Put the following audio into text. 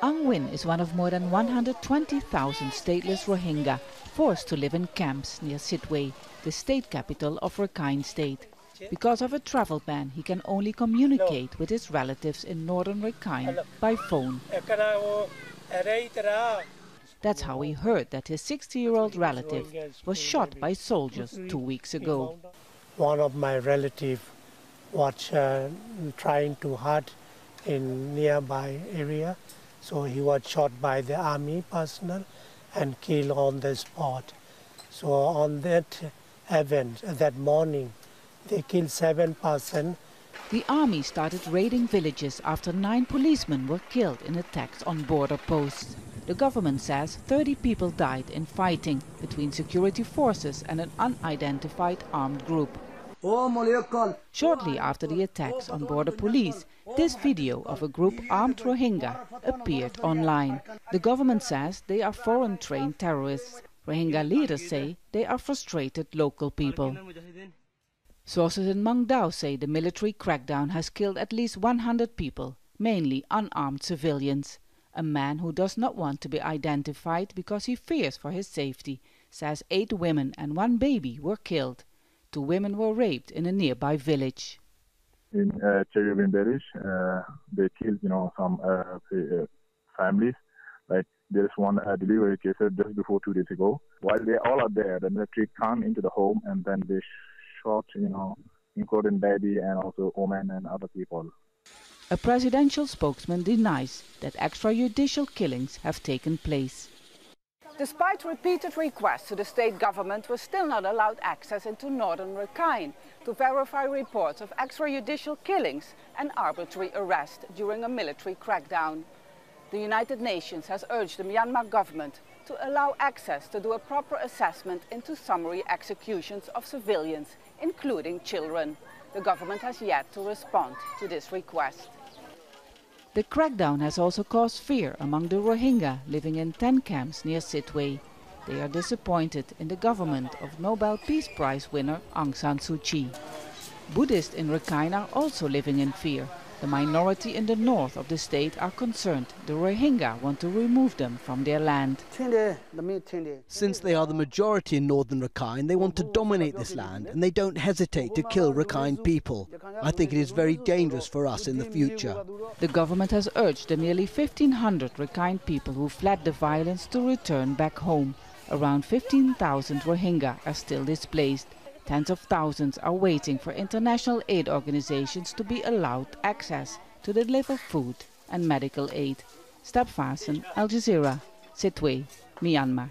Ang Win is one of more than 120,000 stateless Rohingya forced to live in camps near Sittwe, the state capital of Rakhine state. Because of a travel ban, he can only communicate with his relatives in northern Rakhine by phone. That's how he heard that his 60-year-old relative was shot by soldiers 2 weeks ago. One of my relatives was trying to hide in nearby area, so he was shot by the army personnel and killed on the spot. So on that event, that morning, they killed 7 persons. The army started raiding villages after 9 policemen were killed in attacks on border posts. The government says 30 people died in fighting between security forces and an unidentified armed group. Shortly after the attacks on border police, this video of a group armed Rohingya appeared online. The government says they are foreign-trained terrorists. Rohingya leaders say they are frustrated local people. Sources in Mang Dao say the military crackdown has killed at least 100 people, mainly unarmed civilians. A man who does not want to be identified because he fears for his safety says 8 women and 1 baby were killed. 2 women were raped in a nearby village. In Cherubim village, they killed, some families. Like there's one delivery case just before 2 days ago. While they all are there, the military come into the home and then they shot, including baby and also women and other people. A presidential spokesman denies that extrajudicial killings have taken place. Despite repeated requests to the state government, was still not allowed access into northern Rakhine to verify reports of extrajudicial killings and arbitrary arrest during a military crackdown. The United Nations has urged the Myanmar government to allow access to do a proper assessment into summary executions of civilians, including children. The government has yet to respond to this request. The crackdown has also caused fear among the Rohingya living in 10 camps near Sittwe. They are disappointed in the government of Nobel Peace Prize winner Aung San Suu Kyi. Buddhists in Rakhine are also living in fear. The minority in the north of the state are concerned the Rohingya want to remove them from their land. Since they are the majority in northern Rakhine, they want to dominate this land and they don't hesitate to kill Rakhine people. I think it is very dangerous for us in the future. The government has urged the nearly 1,500 Rakhine people who fled the violence to return back home. Around 15,000 Rohingya are still displaced. Tens of thousands are waiting for international aid organizations to be allowed access to deliver food and medical aid. Step Vassen, Al Jazeera, Sittwe, Myanmar.